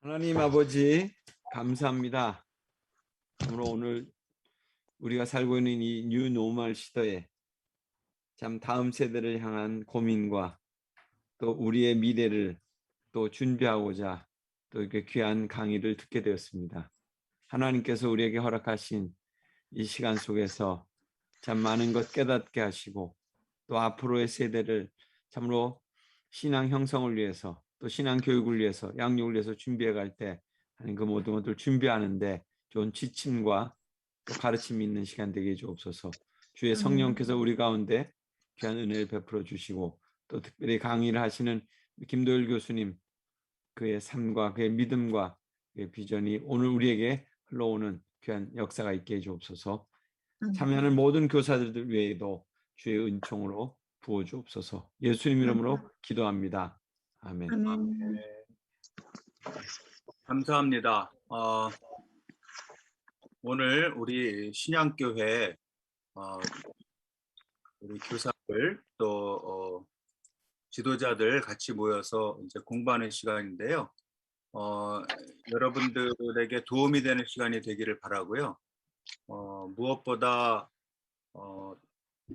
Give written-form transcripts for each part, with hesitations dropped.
하나님 아버지 감사합니다. 참으로 오늘 우리가 살고 있는 이 뉴노멀 시대에 참 다음 세대를 향한 고민과 또 우리의 미래를 또 준비하고자 또 이렇게 귀한 강의를 듣게 되었습니다. 하나님께서 우리에게 허락하신 이 시간 속에서 참 많은 것 깨닫게 하시고 또 앞으로의 세대를 참으로 신앙 형성을 위해서 또 신앙 교육을 위해서 양육을 위해서 준비해 갈 때 하는 그 모든 것들을 준비하는데 좋은 지침과 또 가르침이 있는 시간 되게 주옵소서. 주의 성령께서 우리 가운데 귀한 은혜를 베풀어 주시고 또 특별히 강의를 하시는 김도일 교수님 그의 삶과 그의 믿음과 그의 비전이 오늘 우리에게 흘러오는 귀한 역사가 있게 해 주옵소서. 참여하는 모든 교사들 외에도 주의 은총으로 부어 주옵소서. 예수님 이름으로 기도합니다. 아멘. 아멘. 감사합니다. 오늘 우리 신양교회 우리 교사들 또 지도자들 같이 모여서 이제 공부하는 시간인데요. 여러분들에게 도움이 되는 시간이 되기를 바라고요. 무엇보다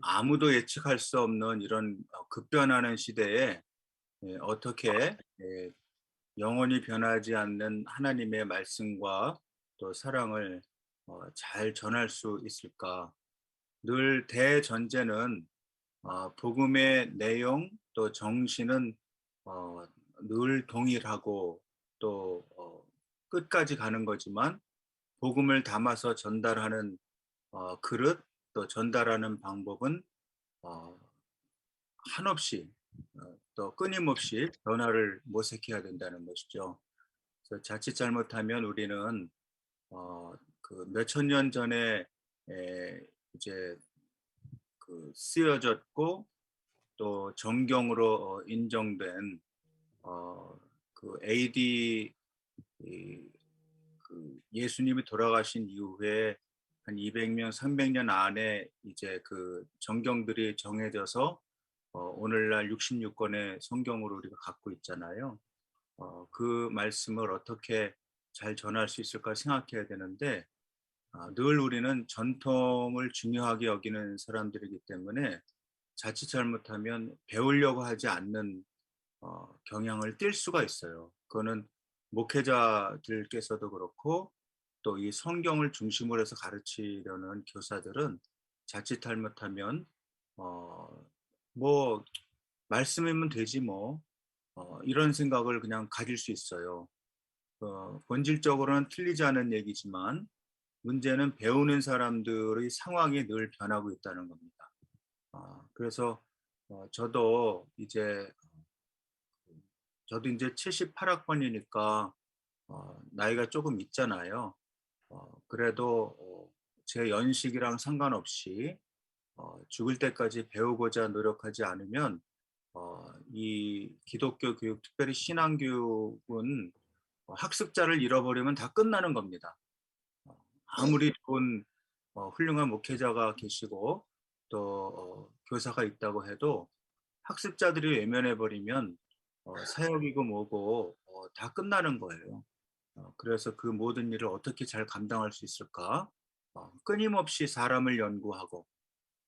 아무도 예측할 수 없는 이런 급변하는 시대에 어떻게 영원히 변하지 않는 하나님의 말씀과 또 사랑을 잘 전할 수 있을까? 늘 대전제는 복음의 내용 또 정신은 늘 동일하고 또 끝까지 가는 거지만 복음을 담아서 전달하는 그릇 또 전달하는 방법은 한없이 또 끊임없이 변화를 모색해야 된다는 것이죠. 그래서 자칫 잘못하면 우리는 그 몇천 년 전에 이제 그 쓰여졌고 또 정경으로 인정된 그 AD 그 예수님이 돌아가신 이후에 한 200년, 300년 안에 이제 그 정경들이 정해져서 오늘날 66권의 성경으로 우리가 갖고 있잖아요. 그 말씀을 어떻게 잘 전할 수 있을까 생각해야 되는데 늘 우리는 전통을 중요하게 여기는 사람들이기 때문에 자칫 잘못하면 배우려고 하지 않는 경향을 띌 수가 있어요. 그거는 목회자들께서도 그렇고 또 이 성경을 중심으로 해서 가르치려는 교사들은 자칫 잘못하면 뭐 말씀이면 되지 뭐 이런 생각을 그냥 가질 수 있어요. 본질적으로는 틀리지 않은 얘기지만 문제는 배우는 사람들의 상황이 늘 변하고 있다는 겁니다. 그래서 저도 이제 78학번이니까 나이가 조금 있잖아요. 그래도 제 연식이랑 상관없이 죽을 때까지 배우고자 노력하지 않으면 이 기독교 교육, 특별히 신앙교육은 학습자를 잃어버리면 다 끝나는 겁니다. 아무리 좋은 훌륭한 목회자가 계시고 또 교사가 있다고 해도 학습자들이 외면해버리면 사역이고 뭐고 다 끝나는 거예요. 그래서 그 모든 일을 어떻게 잘 감당할 수 있을까? 끊임없이 사람을 연구하고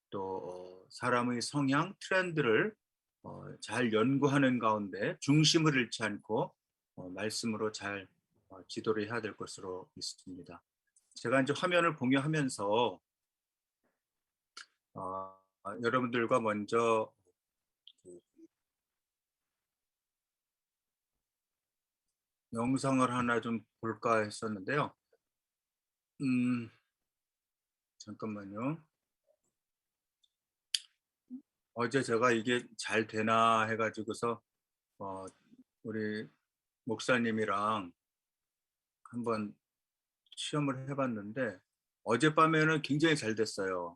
또 사람의 성향, 트렌드를 잘 연구하는 가운데 중심을 잃지 않고 말씀으로 잘 지도를 해야 될 것으로 믿습니다. 제가 이제 화면을 공유하면서 여러분들과 먼저 영상을 하나 좀 볼까 했었는데요. 잠깐만요. 어제 제가 이게 잘 되나 해가지고서 우리 목사님이랑 한번 시험을 해봤는데 어젯밤에는 굉장히 잘 됐어요.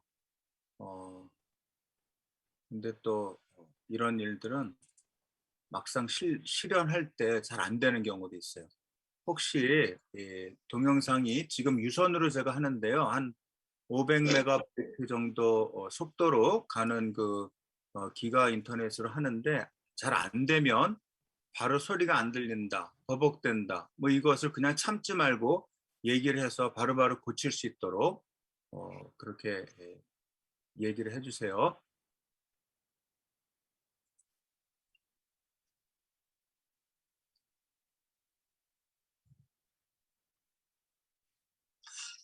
근데 또 이런 일들은 막상 실현할 때 잘 안 되는 경우도 있어요. 혹시 동영상이 지금 유선으로 제가 하는데요. 한 500메가바이트 정도 속도로 가는 그 기가 인터넷으로 하는데 잘 안 되면 바로 소리가 안 들린다. 버벅된다. 뭐 이것을 그냥 참지 말고 얘기를 해서 바로바로 고칠 수 있도록 그렇게 얘기를 해주세요.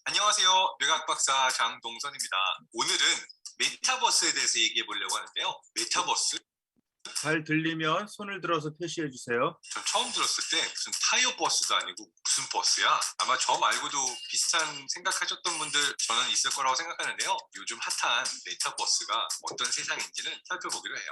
안녕하세요. 외곽 박사 장동선입니다. 오늘은 메타버스에 대해서 얘기해 보려고 하는데요. 메타버스? 잘 들리면 손을 들어서 표시해 주세요. 전 처음 들었을 때 무슨 타이어 버스도 아니고 무슨 버스야? 아마 저 말고도 비슷한 생각하셨던 분들 저는 있을 거라고 생각하는데요. 요즘 핫한 메타버스가 어떤 세상인지는 살펴보기로 해요.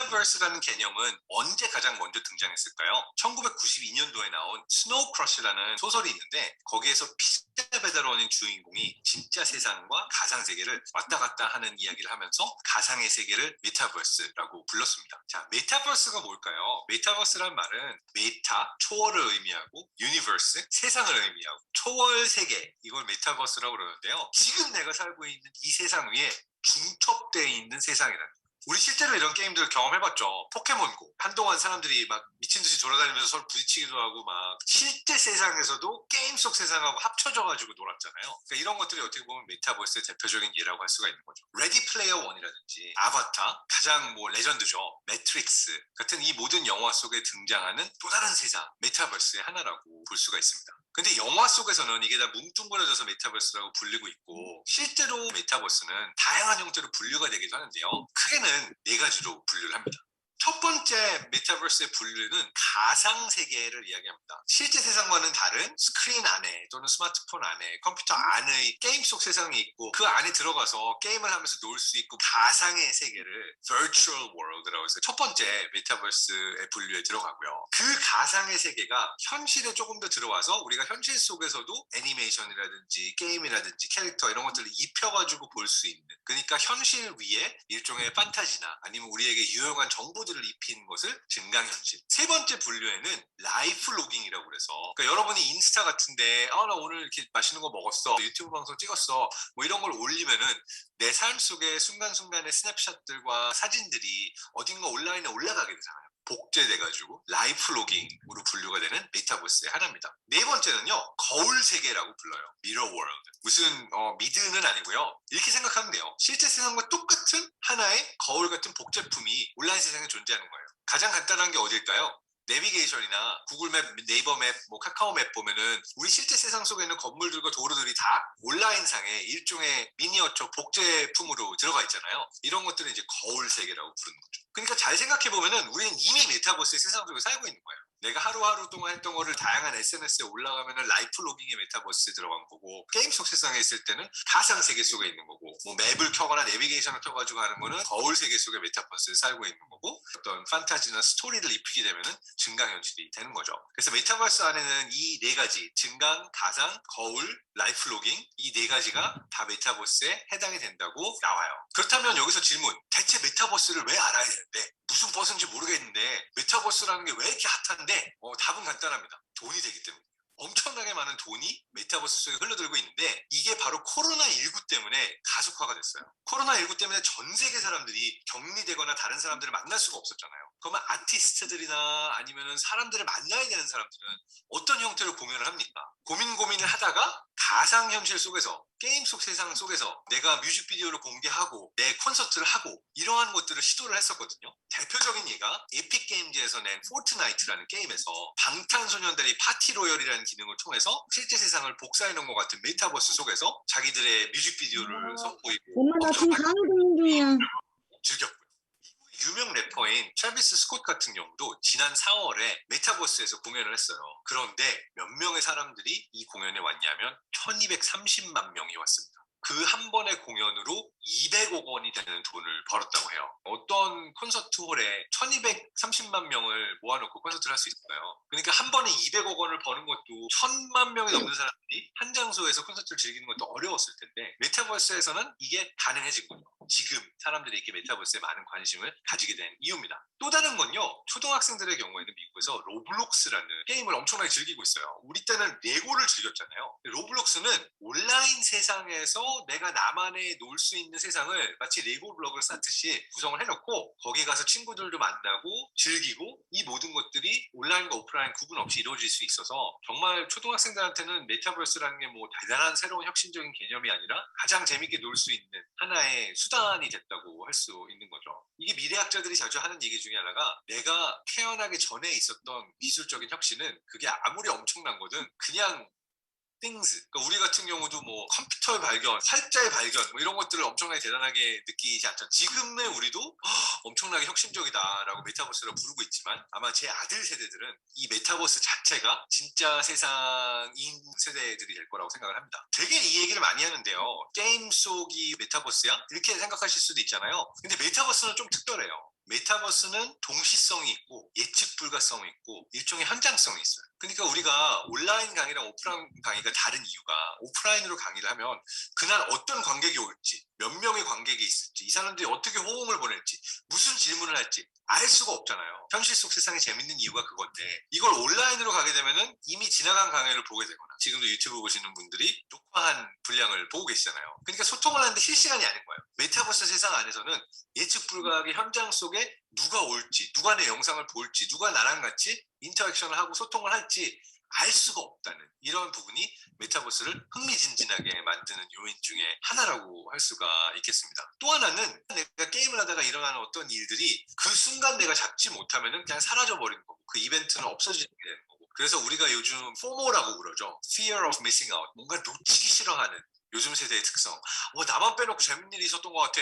메타버스라는 개념은 언제 가장 먼저 등장했을까요? 1992년도에 나온 스노우 크러쉬라는 소설이 있는데 거기에서 피자 배달원인 주인공이 진짜 세상과 가상 세계를 왔다 갔다 하는 이야기를 하면서 가상의 세계를 메타버스라고 불렀습니다. 자, 메타버스가 뭘까요? 메타버스란 말은 메타, 초월을 의미하고 유니버스, 세상을 의미하고 초월 세계, 이걸 메타버스라고 그러는데요. 지금 내가 살고 있는 이 세상 위에 중첩되어 있는 세상이라는 거예요. 우리 실제로 이런 게임들을 경험해봤죠. 포켓몬고 한동안 사람들이 막 미친 듯이 돌아다니면서 서로 부딪히기도 하고 막 실제 세상에서도 게임 속 세상하고 합쳐져가지고 놀았잖아요. 그러니까 이런 것들이 어떻게 보면 메타버스의 대표적인 예라고 할 수가 있는 거죠. 레디 플레이어 원이라든지 아바타, 가장 뭐 레전드죠. 매트릭스 같은 이 모든 영화 속에 등장하는 또 다른 세상, 메타버스의 하나라고 볼 수가 있습니다. 근데 영화 속에서는 이게 다 뭉뚱그려져서 메타버스라고 불리고 있고 실제로 메타버스는 다양한 형태로 분류가 되기도 하는데요. 크게는 4가지로 분류를 합니다. 첫 번째 메타버스의 분류는 가상 세계를 이야기합니다. 실제 세상과는 다른 스크린 안에 또는 스마트폰 안에 컴퓨터 안의 게임 속 세상이 있고 그 안에 들어가서 게임을 하면서 놀 수 있고 가상의 세계를 virtual world라고 해서 첫 번째 메타버스의 분류에 들어가고요. 그 가상의 세계가 현실에 조금 더 들어와서 우리가 현실 속에서도 애니메이션이라든지 게임이라든지 캐릭터 이런 것들을 입혀가지고 볼 수 있는, 그러니까 현실 위에 일종의 판타지나 아니면 우리에게 유용한 정보들을 입힌 것을 증강현실. 세 번째 분류에는 라이프 로깅이라고 그래서 그러니까 여러분이 인스타 같은데 나 오늘 이렇게 맛있는 거 먹었어, 유튜브 방송 찍었어, 뭐 이런 걸 올리면은 내 삶 속의 순간순간의 스냅샷들과 사진들이 어딘가 온라인에 올라가게 되잖아요. 복제돼가지고 라이프 로깅으로 분류가 되는 메타버스의 하나입니다. 네 번째는요, 거울 세계라고 불러요. 미러 월드. 무슨 미드는 아니고요. 이렇게 생각하면 돼요. 실제 세상과 똑같은 하나의 거울 같은 복제품이 온라인 세상에 존재하는 거예요. 가장 간단한 게 어딜까요? 내비게이션이나 구글 맵, 네이버 맵, 뭐 카카오 맵 보면은 우리 실제 세상 속에 있는 건물들과 도로들이 다 온라인상의 일종의 미니어처 복제품으로 들어가 있잖아요. 이런 것들은 이제 거울 세계라고 부르는 거죠. 그러니까 잘 생각해 보면은 우리는 이미 메타버스의 세상 속에 살고 있는 거예요. 내가 하루하루 동안 했던 거를 다양한 SNS에 올라가면은 라이프 로깅의 메타버스에 들어간 거고, 게임 속 세상에 있을 때는 가상 세계 속에 있는 거고, 뭐 맵을 켜거나 내비게이션을 켜가지고 하는 거는 거울 세계 속의 메타버스에 살고 있는 거고, 어떤 판타지나 스토리를 입히게 되면은 증강현실이 되는 거죠. 그래서 메타버스 안에는 이 4가지, 증강, 가상, 거울, 라이프 로깅, 이 4가지가 다 메타버스에 해당이 된다고 나와요. 그렇다면 여기서 질문, 대체 메타버스를 왜 알아야 되는데, 무슨 버스인지 모르겠는데 메타버스라는 게 왜 이렇게 핫한데? 답은 간단합니다. 돈이 되기 때문에. 엄청나게 많은 돈이 메타버스 속에 흘러들고 있는데 이게 바로 코로나19 때문에 가속화가 됐어요. 코로나19 때문에 전 세계 사람들이 격리되거나 다른 사람들을 만날 수가 없었잖아요. 그러면 아티스트들이나 아니면은 사람들을 만나야 되는 사람들은 어떤 형태로 공연을 합니까? 고민을 하다가 가상현실 속에서, 게임 속 세상 속에서 내가 뮤직비디오를 공개하고 내 콘서트를 하고 이러한 것들을 시도를 했었거든요. 대표적인 예가 에픽게임즈에서 낸 포트나이트라는 게임에서 방탄소년단이 파티로열이라는 기능을 통해서 실제 세상을 복사해 놓은 것 같은 메타버스 속에서 자기들의 뮤직비디오를 선보이고 엄마 나 지금 강의 듣는 중이야. 즐겼고요. 유명 래퍼인 트래비스 스콧 같은 경우도 지난 4월에 메타버스에서 공연을 했어요. 그런데 몇 명의 사람들이 이 공연에 왔냐면 1230만 명이 왔습니다. 그 한 번의 공연으로 200억 원이 되는 돈을 벌었다고 해요. 어떤 콘서트 홀에 1230만 명을 모아놓고 콘서트를 할 수 있어요. 그러니까 한 번에 200억 원을 버는 것도 1000만 명이 넘는 사람들이 한 장소에서 콘서트를 즐기는 것도 어려웠을 텐데 메타버스에서는 이게 가능해진 거죠. 지금 사람들이 이렇게 메타버스에 많은 관심을 가지게 된 이유입니다. 또 다른 건요, 초등학생들의 경우에는 미국에서 로블록스라는 게임을 엄청나게 즐기고 있어요. 우리 때는 레고를 즐겼잖아요. 로블록스는 온라인 세상에서 내가 나만의 놀 수 있는 세상을 마치 레고 블록을 쌓듯이 구성을 해놓고 거기 가서 친구들도 만나고 즐기고 이 모든 것들이 온라인과 오프라인 구분 없이 이루어질 수 있어서 정말 초등학생들한테는 메타버스라는 게 뭐 대단한 새로운 혁신적인 개념이 아니라 가장 재밌게 놀 수 있는 하나의 수단이 됐다고 할 수 있는 거죠. 이게 미래학자들이 자주 하는 얘기 중에 하나가 내가 태어나기 전에 있었던 기술적인 혁신은 그게 아무리 엄청난 거든 그냥 things. 그러니까 우리 같은 경우도 뭐 컴퓨터의 발견, 활자의 발견 뭐 이런 것들을 엄청나게 대단하게 느끼지 않죠. 지금의 우리도 엄청나게 혁신적이다라고 메타버스를 부르고 있지만 아마 제 아들 세대들은 이 메타버스 자체가 진짜 세상인 세대들이 될 거라고 생각을 합니다. 되게 이 얘기를 많이 하는데요. 게임 속이 메타버스야? 이렇게 생각하실 수도 있잖아요. 근데 메타버스는 좀 특별해요. 메타버스는 동시성이 있고 예측 불가성이 있고 일종의 현장성이 있어요. 그러니까 우리가 온라인 강의랑 오프라인 강의가 다른 이유가 오프라인으로 강의를 하면 그날 어떤 관객이 올지 몇 명의 관객이 있을지 이 사람들이 어떻게 호응을 보낼지 무슨 질문을 할지 알 수가 없잖아요. 현실 속 세상이 재밌는 이유가 그건데 이걸 온라인으로 가게 되면은 이미 지나간 강의를 보게 되거나 지금도 유튜브 보시는 분들이 녹화한 분량을 보고 계시잖아요. 그러니까 소통을 하는데 실시간이 아닌 거예요. 메타버스 세상 안에서는 예측 불가하게 현장 속에 누가 올지 누가 내 영상을 볼지 누가 나랑 같이 인터랙션을 하고 소통을 할지 알 수가 없다는 이런 부분이 메타버스를 흥미진진하게 만드는 요인 중에 하나라고 할 수가 있겠습니다. 또 하나는 내가 게임을 하다가 일어나는 어떤 일들이 그 순간 내가 잡지 못하면 그냥 사라져버리는 거고 그 이벤트는 없어지게 되는 거고 그래서 우리가 요즘 FOMO라고 그러죠. Fear of Missing Out. 뭔가 놓치기 싫어하는 요즘 세대의 특성. 나만 빼놓고 재밌는 일이 있었던 것 같아.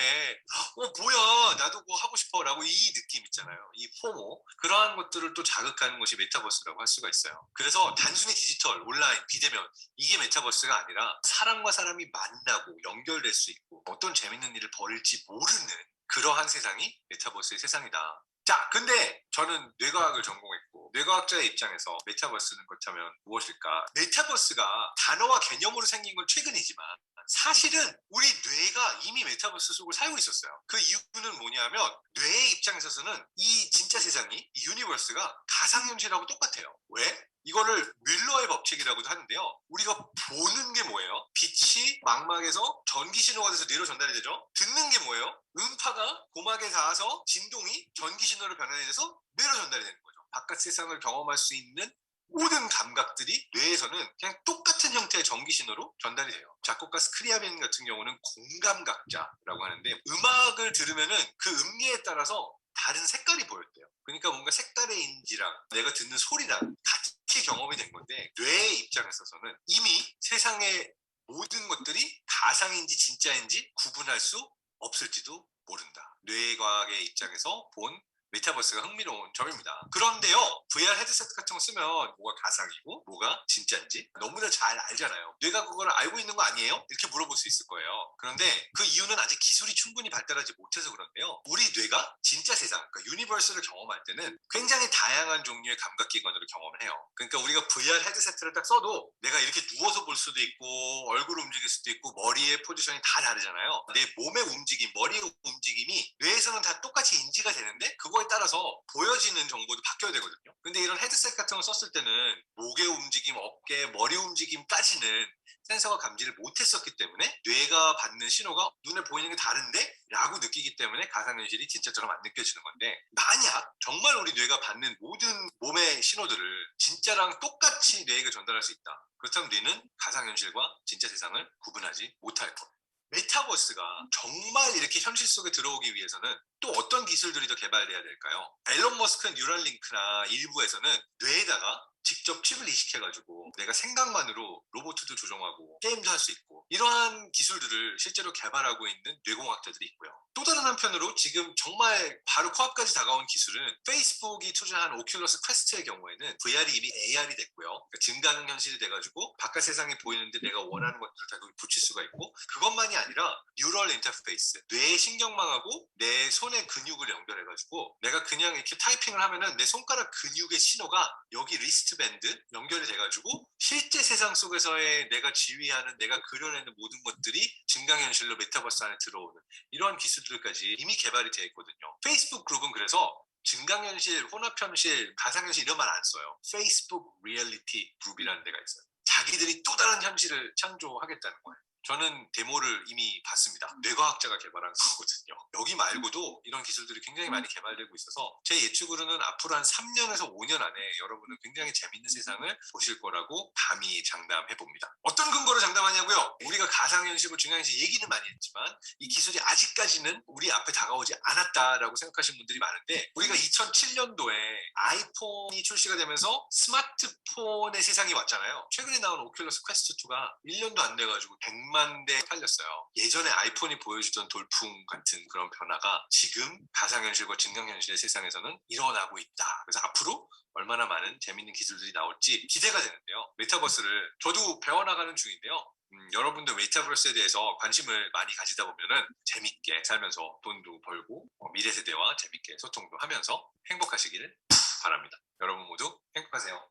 뭐야 나도 그거 하고 싶어 라고 이 느낌 있잖아요. 이 포모 그러한 것들을 또 자극하는 것이 메타버스라고 할 수가 있어요. 그래서 단순히 디지털, 온라인, 비대면 이게 메타버스가 아니라 사람과 사람이 만나고 연결될 수 있고 어떤 재밌는 일을 벌일지 모르는 그러한 세상이 메타버스의 세상이다. 자, 근데 저는 뇌과학을 전공했고 뇌과학자의 입장에서 메타버스는 그렇다면 무엇일까? 메타버스가 단어와 개념으로 생긴 건 최근이지만 사실은 우리 뇌가 이미 메타버스 속을 살고 있었어요. 그 이유는 뭐냐면 뇌의 입장에 있어서는 이 진짜 세상이 이 유니버스가 가상현실하고 똑같아요. 왜? 이거를 뮬러의 법칙이라고도 하는데요. 우리가 보는 게 뭐예요? 빛이 망막에서 전기 신호가 돼서 뇌로 전달이 되죠. 듣는 게 뭐예요? 음파가 고막에 닿아서 진동이 전기 신호로 변환돼서 뇌로 전달이 되는 거죠. 바깥 세상을 경험할 수 있는 모든 감각들이 뇌에서는 그냥 똑같은 형태의 전기 신호로 전달이 돼요. 작곡가 스크리아빈 같은 경우는 공감각자라고 하는데 음악을 들으면은 그 음리에 따라서 다른 색깔이 보였대요. 그러니까 뭔가 색깔의 인지랑 내가 듣는 소리랑 같이 경험이 된 건데 뇌의 입장에 있어서는 이미 세상의 모든 것들이 가상인지 진짜인지 구분할 수 없을지도 모른다. 뇌과학의 입장에서 본 메타버스가 흥미로운 점입니다. 그런데요, VR 헤드셋 같은 거 쓰면 뭐가 가상이고 뭐가 진짜인지 너무나 잘 알잖아요. 뇌가 그걸 알고 있는 거 아니에요? 이렇게 물어볼 수 있을 거예요. 그런데 그 이유는 아직 기술이 충분히 발달하지 못해서 그런데요. 우리 뇌가 진짜 세상, 그러니까 유니버스를 경험할 때는 굉장히 다양한 종류의 감각기관으로 경험을 해요. 그러니까 우리가 VR 헤드셋을 딱 써도 내가 이렇게 누워서 볼 수도 있고 얼굴을 움직일 수도 있고 머리의 포지션이 다 다르잖아요. 내 몸의 움직임, 머리의 움직임이 뇌에서는 다 똑같이 인지가 되는데 그거에 따라서 보여지는 정보도 바뀌어야 되거든요. 근데 이런 헤드셋 같은 걸 썼을 때는 목의 움직임, 어깨, 머리 움직임까지는 센서가 감지를 못했었기 때문에 뇌가 받는 신호가 눈에 보이는 게 다른데? 라고 느끼기 때문에 가상현실이 진짜처럼 안 느껴지는 건데 만약 정말 우리 뇌가 받는 모든 몸의 신호들을 진짜랑 똑같이 뇌에게 전달할 수 있다. 그렇다면 뇌는 가상현실과 진짜 세상을 구분하지 못할 겁니다. 메타버스가 정말 이렇게 현실 속에 들어오기 위해서는 또 어떤 기술들이 더 개발돼야 될까요? 앨런 머스크 뉴럴링크나 일부에서는 뇌에다가 직접 칩을 이식해가지고 내가 생각만으로 로봇도 조종하고 게임도 할 수 있고 이러한 기술들을 실제로 개발하고 있는 뇌공학자들이 있고요. 또 다른 한편으로 지금 정말 바로 코앞까지 다가온 기술은 페이스북이 투자한 오큘러스 퀘스트의 경우에는 VR이 이미 AR이 됐고요. 그러니까 증가능 현실이 돼가지고 바깥 세상이 보이는데 내가 원하는 것들을 다 거기 붙일 수가 있고 그것만이 아니라 뉴럴 인터페이스, 뇌의 신경망하고 내 손의 근육을 연결해가지고 내가 그냥 이렇게 타이핑을 하면은 내 손가락 근육의 신호가 여기 리스트밴드 연결이 돼가지고 실제 세상 속에서의 내가 지휘하는 내가 그려내는 모든 것들이 증강현실로 메타버스 안에 들어오는 이러한 기술들까지 이미 개발이 되어 있거든요. 페이스북 그룹은 그래서 증강현실, 혼합현실, 가상현실 이런 말 안 써요. 페이스북 리얼리티 그룹이라는 데가 있어요. 자기들이 또 다른 현실을 창조하겠다는 거예요. 저는 데모를 이미 봤습니다. 뇌과학자가 개발한 거거든요. 여기 말고도 이런 기술들이 굉장히 많이 개발되고 있어서 제 예측으로는 앞으로 한 3년에서 5년 안에 여러분은 굉장히 재밌는 세상을 보실 거라고 감히 장담해 봅니다. 어떤 근거로 장담하냐고요? 우리가 가상현실과 증강현실 얘기는 많이 했지만 이 기술이 아직까지는 우리 앞에 다가오지 않았다라고 생각하시는 분들이 많은데, 우리가 2007년도에 아이폰이 출시가 되면서 스마트폰의 세상이 왔잖아요. 최근에 나온 오큘러스 퀘스트 2가 1년도 안 돼가지고 100만 대 팔렸어요. 예전에 아이폰이 보여주던 돌풍 같은 그런 변화가 지금 가상현실과 증강현실의 세상에서는 일어나고 있다. 그래서 앞으로 얼마나 많은 재밌는 기술들이 나올지 기대가 되는데요. 메타버스를 저도 배워나가는 중인데요. 여러분들 메타버스에 대해서 관심을 많이 가지다 보면은 재밌게 살면서 돈도 벌고 미래 세대와 재밌게 소통도 하면서 행복하시기를 바랍니다. 여러분 모두 행복하세요.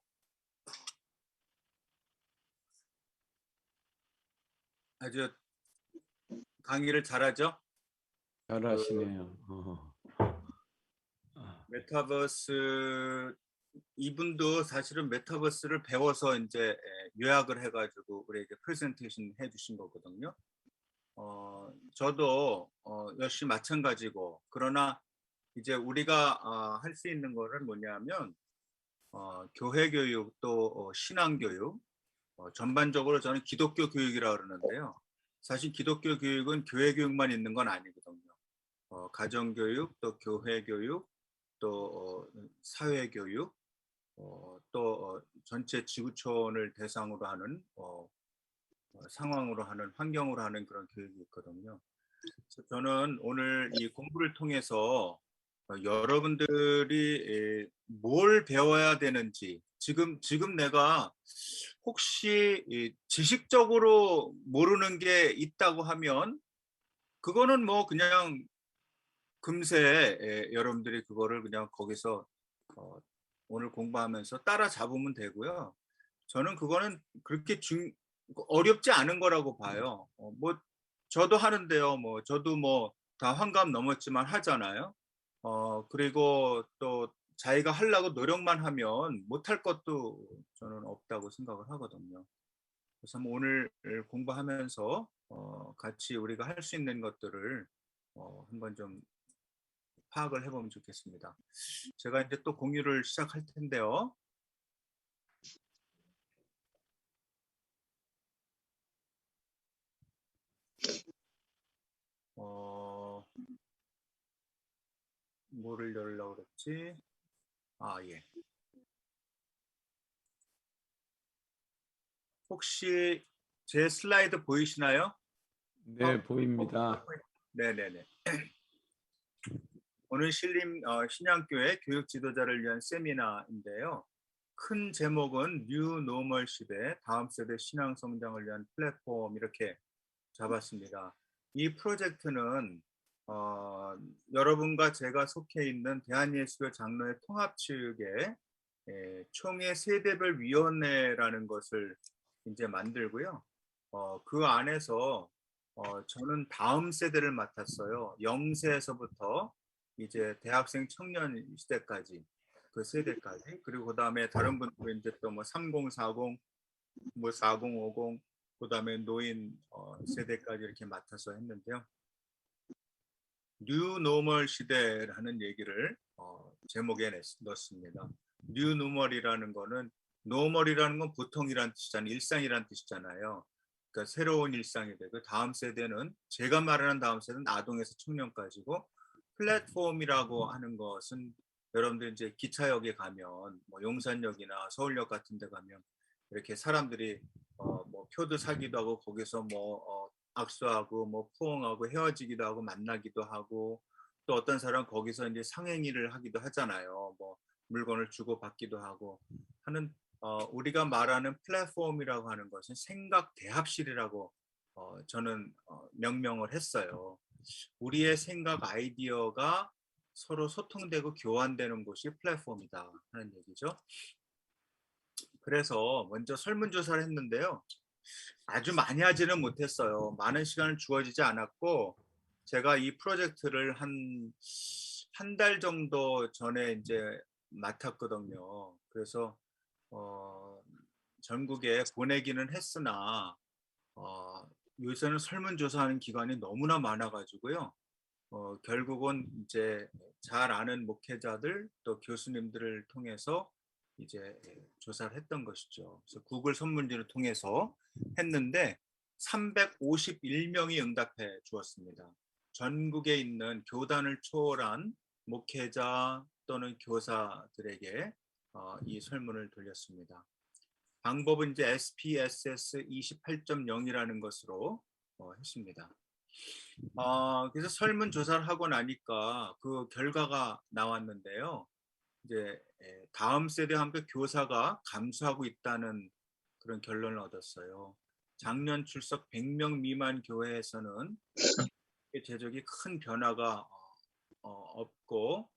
아주 강의를 잘하죠. 잘하시네요. 메타버스 이분도 사실은 메타버스를 배워서 이제 요약을 해가지고 우리에게 프레젠테이션 해주신 거거든요. 저도 역시 마찬가지고, 그러나 이제 우리가 할 수 있는 거는 뭐냐면 교회 교육 또 신앙 교육, 전반적으로 저는 기독교 교육이라고 그러는데요. 사실 기독교 교육은 교회 교육만 있는 건 아니거든요. 가정 교육, 또 교회 교육, 또 사회 교육, 또 전체 지구촌을 대상으로 하는 상황으로 하는, 환경으로 하는 그런 교육이 있거든요. 그래서 저는 오늘 이 공부를 통해서 여러분들이 뭘 배워야 되는지, 지금 내가 혹시 지식적으로 모르는 게 있다고 하면 그거는 뭐 그냥 금세 여러분들이 그거를 그냥 거기서 오늘 공부하면서 따라 잡으면 되고요. 저는 그거는 그렇게 어렵지 않은 거라고 봐요. 뭐 저도 하는데요. 뭐 저도 뭐 다 환갑 넘었지만 하잖아요. 그리고 또 자기가 하려고 노력만 하면 못할 것도 저는 없다고 생각을 하거든요. 그래서 뭐 오늘 공부하면서 같이 우리가 할 수 있는 것들을 한번 좀 파악을 해보면 좋겠습니다. 제가 이제 또 공유를 시작할 텐데요. 뭐를 열려고 그랬지? 예. 혹시 제 슬라이드 보이시나요? 네, 보입니다. 네네네. 오늘 신양교회 교육 지도자를 위한 세미나인데요. 큰 제목은 뉴 노멀 시대 다음 세대 신앙 성장을 위한 플랫폼, 이렇게 잡았습니다. 이 프로젝트는 여러분과 제가 속해 있는 대한예수교 장로회 통합 측의 총회 세대별 위원회라는 것을 이제 만들고요. 그 안에서 저는 다음 세대를 맡았어요. 0세에서부터 이제 대학생 청년 시대까지, 그 세대까지, 그리고 그다음에 다른 분도 이제 또 뭐 3040, 뭐 4050, 그다음에 노인 세대까지 이렇게 맡아서 했는데요. 뉴 노멀 시대라는 얘기를 제목에 넣었습니다. 뉴 노멀이라는 거는, 노멀이라는 건 보통이란 뜻이잖아요. 일상이란 뜻이잖아요. 그러니까 새로운 일상이 되고, 다음 세대는, 제가 말하는 다음 세대는 아동에서 청년까지고, 플랫폼이라고 하는 것은 여러분들 이제 기차역에 가면, 뭐 용산역이나 서울역 같은 데 가면 이렇게 사람들이 뭐 표도 사기도 하고, 거기서 뭐 악수하고 뭐 포옹하고 헤어지기도 하고 만나기도 하고, 또 어떤 사람 거기서 이제 상행위를 하기도 하잖아요. 뭐 물건을 주고 받기도 하고 하는, 우리가 말하는 플랫폼이라고 하는 것은 생각 대합실이라고 저는 명명을 했어요. 우리의 생각, 아이디어가 서로 소통되고 교환되는 곳이 플랫폼이다 하는 얘기죠. 그래서 먼저 설문조사를 했는데요. 아주 많이 하지는 못했어요. 많은 시간을 주어지지 않았고, 제가 이 프로젝트를 한 달 정도 전에 이제 맡았거든요. 그래서 전국에 보내기는 했으나 요새는 설문조사하는 기관이 너무나 많아가지고요. 결국은 이제 잘 아는 목회자들 또 교수님들을 통해서 이제 조사를 했던 것이죠. 그래서 구글 설문지를 통해서 했는데 351명이 응답해 주었습니다. 전국에 있는 교단을 초월한 목회자 또는 교사들에게 이 설문을 돌렸습니다. 방법은 이제 SPSS 28.0이라는 것으로 했습니다. 그래서 설문조사를 하고 나니까 그 결과가 나왔는데요. 이제 다음 세대와 함께 교사가 감소하고 있다는 그런 결론을 얻었어요. 작년 출석 100명 미만 교회에서는 재적이 큰 변화가 없고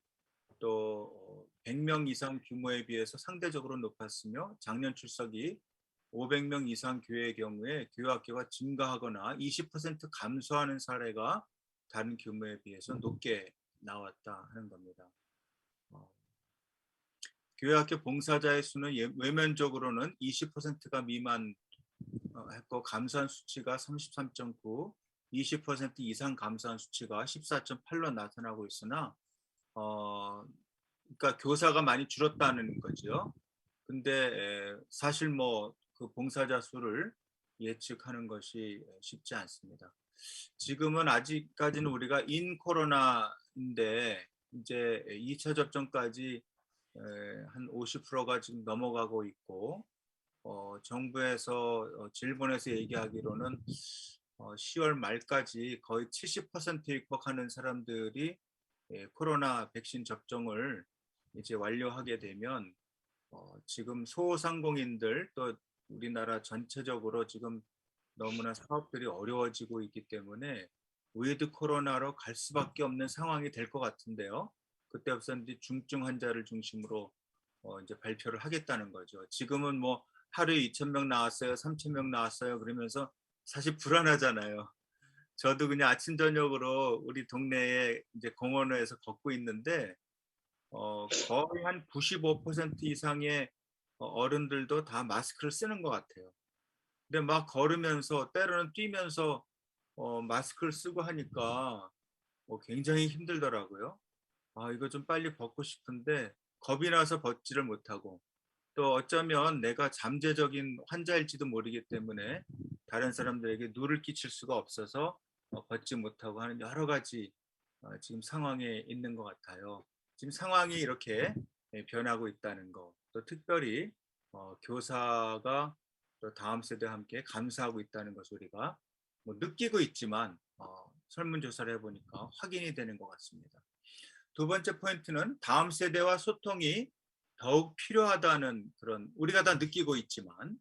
또 100명 이상 규모에 비해서 상대적으로 높았으며 작년 출석이 500명 이상 교회의 경우에 교회 학교가 증가하거나 20% 감소하는 사례가 다른 규모에 비해서 높게 나왔다 하는 겁니다. 교회 학교 봉사자의 수는 외면적으로는 20%가 미만했고 감소한 수치가 33.9, 20% 이상 감소한 수치가 14.8로 나타나고 있으나 그러니까 교사가 많이 줄었다는 거죠. 근데 사실 뭐 그 봉사자 수를 예측하는 것이 쉽지 않습니다. 지금은 아직까지는 우리가 인 코로나인데 이제 2차 접종까지 한 50%가 지금 넘어가고 있고 정부에서 질본에서 얘기하기로는 10월 말까지 거의 70% 입국하는 사람들이 코로나 백신 접종을 이제 완료하게 되면 지금 소상공인들 또 우리나라 전체적으로 지금 너무나 사업들이 어려워지고 있기 때문에 위드 코로나로 갈 수밖에 없는 상황이 될 것 같은데요. 그때부터 이제 중증 환자를 중심으로 이제 발표를 하겠다는 거죠. 지금은 뭐 하루에 2,000명 나왔어요, 3,000명 나왔어요 그러면서 사실 불안하잖아요. 저도 그냥 아침 저녁으로 우리 동네에 이제 공원에서 걷고 있는데 거의 한 95% 이상의 어른들도 다 마스크를 쓰는 것 같아요. 근데 막 걸으면서 때로는 뛰면서 마스크를 쓰고 하니까 굉장히 힘들더라고요. 이거 좀 빨리 벗고 싶은데 겁이 나서 벗지를 못하고 또 어쩌면 내가 잠재적인 환자일지도 모르기 때문에 다른 사람들에게 누를 끼칠 수가 없어서 벗지 못하고 하는 여러 가지 지금 상황에 있는 것 같아요. 지금 상황이 이렇게 변하고 있다는 거, 또 특별히 교사가 또 다음 세대와 함께 감사하고 있다는 것을 우리가 뭐 느끼고 있지만 설문조사를 해보니까 확인이 되는 것 같습니다. 두 번째 포인트는 다음 세대와 소통이 더욱 필요하다는 그런 우리가 다 느끼고 있지만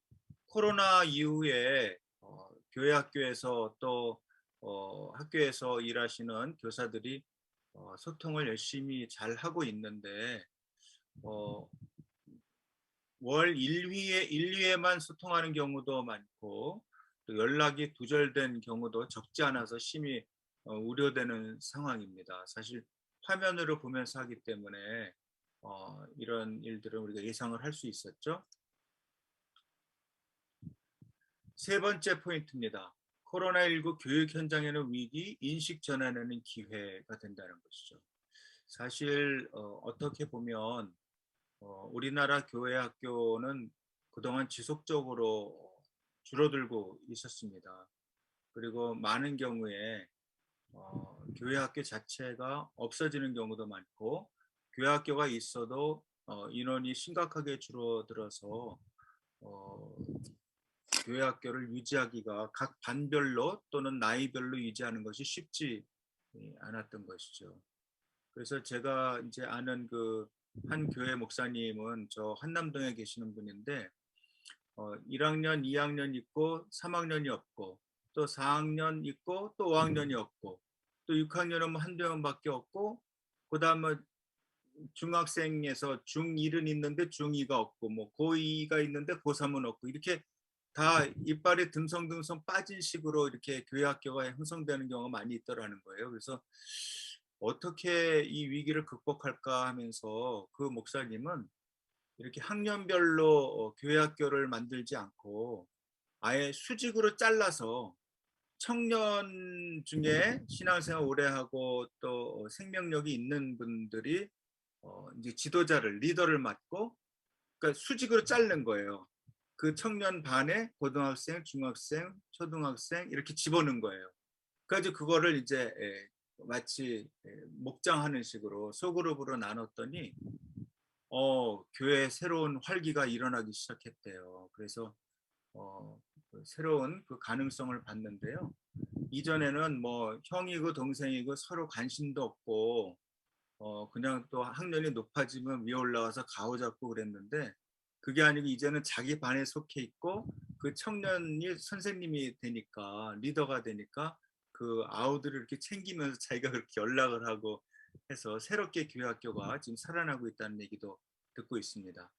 코로나 이후에 교회 학교에서 또 학교에서 일하시는 교사들이 소통을 열심히 잘 하고 있는데 월 1회만 소통하는 경우도 많고 또 연락이 두절된 경우도 적지 않아서 심히 우려되는 상황입니다. 사실 화면으로 보면서 하기 때문에 이런 일들은 우리가 예상을 할 수 있었죠. 세 번째 포인트입니다. 코로나19 교육 현장에는 위기, 인식 전환에는 기회가 된다는 것이죠. 사실 어떻게 보면 우리나라 교회 학교는 그동안 지속적으로 줄어들고 있었습니다. 그리고 많은 경우에 교회 학교 자체가 없어지는 경우도 많고 교회 학교가 있어도 인원이 심각하게 줄어들어서 교회 학교를 유지하기가 각 반별로 또는 나이별로 유지하는 것이 쉽지 않았던 것이죠. 그래서 제가 이제 아는 그 한 교회 목사님은 저 한남동에 계시는 분인데 1학년, 2학년 있고 3학년이 없고 또 4학년 있고 또 5학년이 없고 또 6학년은 뭐 한두 명밖에 없고 그다음에 중학생에서 중1은 있는데 중2가 없고 뭐 고2가 있는데 고3은 없고 이렇게 다 이빨이 듬성듬성 빠진 식으로 이렇게 교회 학교가 형성되는 경우가 많이 있더라는 거예요. 그래서 어떻게 이 위기를 극복할까 하면서 그 목사님은 이렇게 학년별로 교회 학교를 만들지 않고 아예 수직으로 잘라서 청년 중에 신앙생활 오래 하고 또 생명력이 있는 분들이 이제 지도자를 리더를 맡고 그러니까 수직으로 자른 거예요. 그 청년 반에 고등학생, 중학생, 초등학생 이렇게 집어넣은 거예요. 그래서 그거를 이제 마치 목장하는 식으로 소그룹으로 나눴더니 교회에 새로운 활기가 일어나기 시작했대요. 그래서 그 새로운 그 가능성을 봤는데요. 이전에는 뭐 형이고 동생이고 서로 관심도 없고 그냥 또 학년이 높아지면 위에 올라가서 가오잡고 그랬는데 그게 아니고 이제는 자기 반에 속해 있고 그 청년이 선생님이 되니까 리더가 되니까 그 아우들을 이렇게 챙기면서 자기가 그렇게 연락을 하고 해서 새롭게 교회 학교가 지금 살아나고 있다는 얘기도 듣고 있습니다.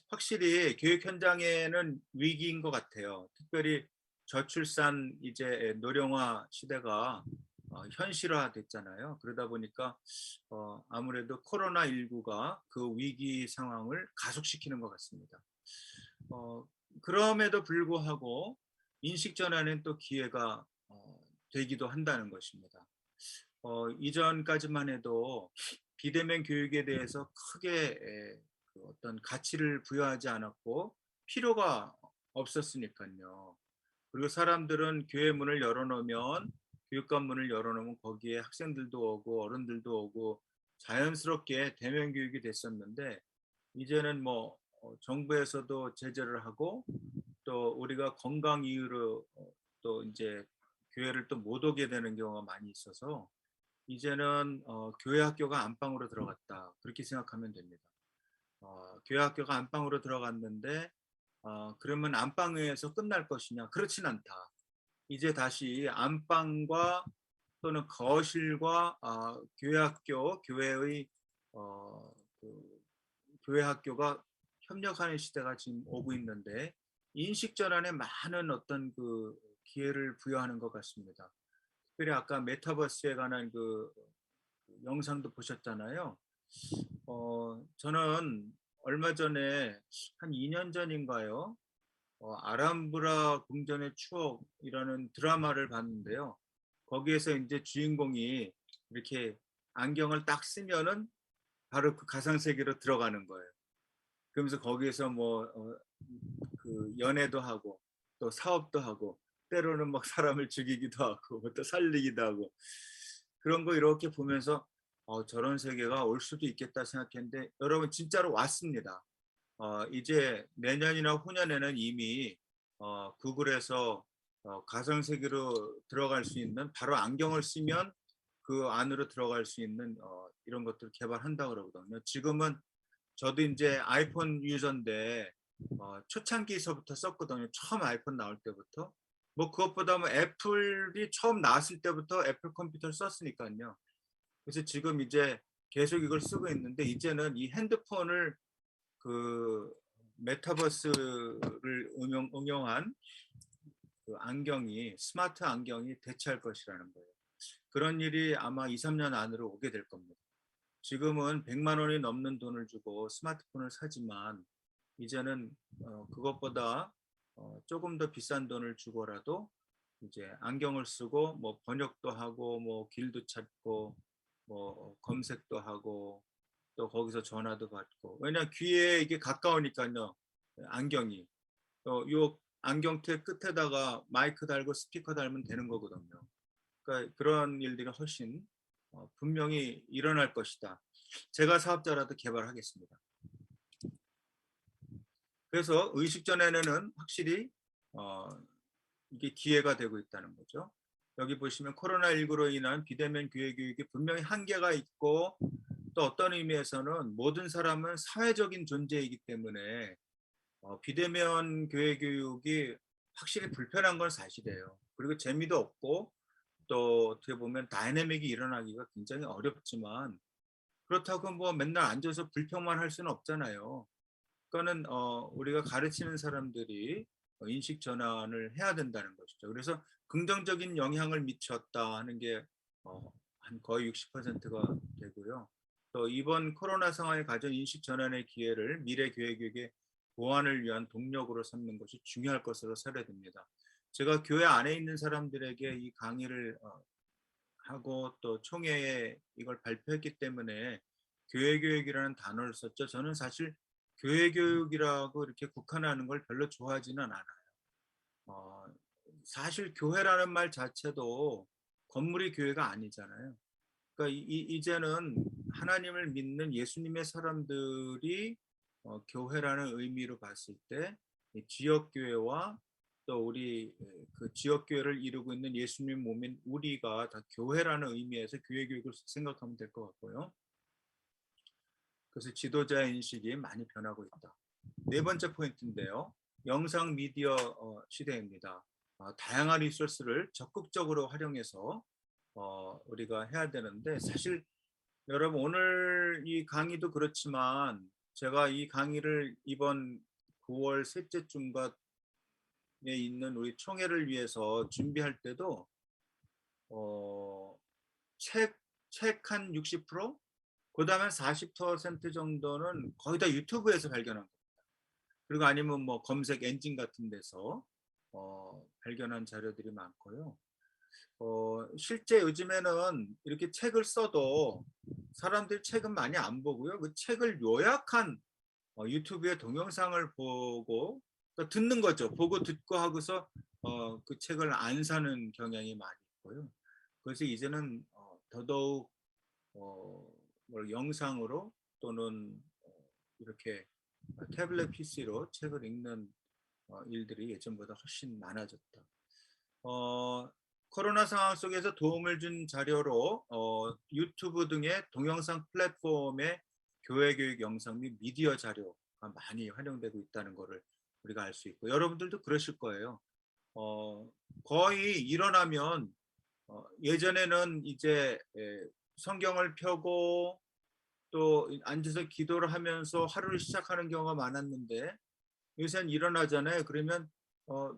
확실히 교육 현장에는 위기인 것 같아요. 특별히 저출산 이제 노령화 시대가 현실화됐잖아요. 그러다 보니까 아무래도 코로나19가 그 위기 상황을 가속시키는 것 같습니다. 그럼에도 불구하고 인식 전환엔 또 기회가 되기도 한다는 것입니다. 이전까지만 해도 비대면 교육에 대해서 크게 그 어떤 가치를 부여하지 않았고 필요가 없었으니까요. 그리고 사람들은 교회 문을 열어놓으면 교육관 문을 열어놓으면 거기에 학생들도 오고 어른들도 오고 자연스럽게 대면 교육이 됐었는데 이제는 뭐 정부에서도 제재를 하고 또 우리가 건강 이유로 또 이제 교회를 또 못 오게 되는 경우가 많이 있어서 이제는 교회 학교가 안방으로 들어갔다 그렇게 생각하면 됩니다. 교회 학교가 안방으로 들어갔는데 그러면 안방에서 끝날 것이냐? 그렇진 않다. 이제 다시 안방과 또는 거실과 교회 학교, 교회의 그 교회 학교가 협력하는 시대가 지금 오고 있는데 인식 전환에 많은 어떤 그 기회를 부여하는 것 같습니다. 특별히 아까 메타버스에 관한 그 영상도 보셨잖아요. 저는 얼마 전에 한 2년 전인가요? 아람브라 궁전의 추억이라는 드라마를 봤는데요. 거기에서 이제 주인공이 이렇게 안경을 딱 쓰면은 바로 그 가상세계로 들어가는 거예요. 그러면서 거기에서 뭐 그 연애도 하고 또 사업도 하고 때로는 막 사람을 죽이기도 하고 또 살리기도 하고 그런 거 이렇게 보면서 저런 세계가 올 수도 있겠다 생각했는데 여러분 진짜로 왔습니다. 이제 내년이나 후년에는 이미 구글에서 가상세계로 들어갈 수 있는 바로 안경을 쓰면 그 안으로 들어갈 수 있는 이런 것들을 개발한다고 그러거든요. 지금은 저도 이제 아이폰 유저인데 초창기에서부터 썼거든요. 처음 아이폰 나올 때부터. 뭐 그것보다 뭐 애플이 처음 나왔을 때부터 애플 컴퓨터를 썼으니까요. 그래서 지금 이제 계속 이걸 쓰고 있는데 이제는 이 핸드폰을 그 메타버스를 응용한 그 안경이 스마트 안경이 대체할 것이라는 거예요. 그런 일이 아마 2, 3년 안으로 오게 될 겁니다. 지금은 100만 원이 넘는 돈을 주고 스마트폰을 사지만 이제는 그것보다 조금 더 비싼 돈을 주고라도 이제 안경을 쓰고 뭐 번역도 하고 뭐 길도 찾고 뭐 검색도 하고 또 거기서 전화도 받고 왜냐 귀에 이게 가까우니까요 안경이 요 안경테 끝에다가 마이크 달고 스피커 달면 되는 거거든요. 그러니까 그런 일들이 훨씬 분명히 일어날 것이다. 제가 사업자라도 개발하겠습니다. 그래서 의식 전환에는 확실히 이게 기회가 되고 있다는 거죠. 여기 보시면 코로나19로 인한 비대면 교회 교육이 분명히 한계가 있고 또 어떤 의미에서는 모든 사람은 사회적인 존재이기 때문에 비대면 교회 교육이 확실히 불편한 건 사실이에요. 그리고 재미도 없고 또 어떻게 보면 다이내믹이 일어나기가 굉장히 어렵지만 그렇다고 뭐 맨날 앉아서 불평만 할 수는 없잖아요. 그거는 우리가 가르치는 사람들이 인식 전환을 해야 된다는 것이죠. 그래서 긍정적인 영향을 미쳤다 하는 게 한 거의 60%가 되고요. 또 이번 코로나 상황에 가진 인식 전환의 기회를 미래 교회 교육의 보완을 위한 동력으로 삼는 것이 중요할 것으로 사례됩니다. 제가 교회 안에 있는 사람들에게 이 강의를 하고 또 총회에 이걸 발표했기 때문에 교회 교육이라는 단어를 썼죠. 저는 사실 교회 교육이라고 이렇게 국한하는 걸 별로 좋아하지는 않아요. 사실 교회라는 말 자체도 건물이 교회가 아니잖아요. 그러니까 이제는 하나님을 믿는 예수님의 사람들이 교회라는 의미로 봤을 때 지역 교회와 또 우리 그 지역 교회를 이루고 있는 예수님 몸인 우리가 다 교회라는 의미에서 교회 교육을 생각하면 될 것 같고요. 그래서 지도자 인식이 많이 변하고 있다. 네 번째 포인트인데요. 영상 미디어 시대입니다. 다양한 리소스를 적극적으로 활용해서 우리가 해야 되는데, 사실 여러분 오늘 이 강의도 그렇지만 제가 이 강의를 이번 9월 셋째 주인가에 있는 우리 총회를 위해서 준비할 때도 책 한 60%, 그다음에 40% 정도는 거의 다 유튜브에서 발견한 겁니다. 그리고 아니면 뭐 검색 엔진 같은 데서 발견한 자료들이 많고요. 실제 요즘에는 이렇게 책을 써도 사람들이 책은 많이 안 보고요. 그 책을 요약한 유튜브의 동영상을 보고 또 듣는 거죠. 보고 듣고 하고서 그 책을 안 사는 경향이 많이 있고요. 그래서 이제는 더더욱 영상으로 또는 이렇게 태블릿 PC로 책을 읽는 일들이 예전보다 훨씬 많아졌다. 코로나 상황 속에서 도움을 준 자료로 유튜브 등의 동영상 플랫폼의 교회 교육 영상 및 미디어 자료가 많이 활용되고 있다는 것을 우리가 알 수 있고, 여러분들도 그러실 거예요. 거의 일어나면 예전에는 이제 성경을 펴고 또 앉아서 기도를 하면서 하루를 시작하는 경우가 많았는데, 요새는 일어나잖아요. 그러면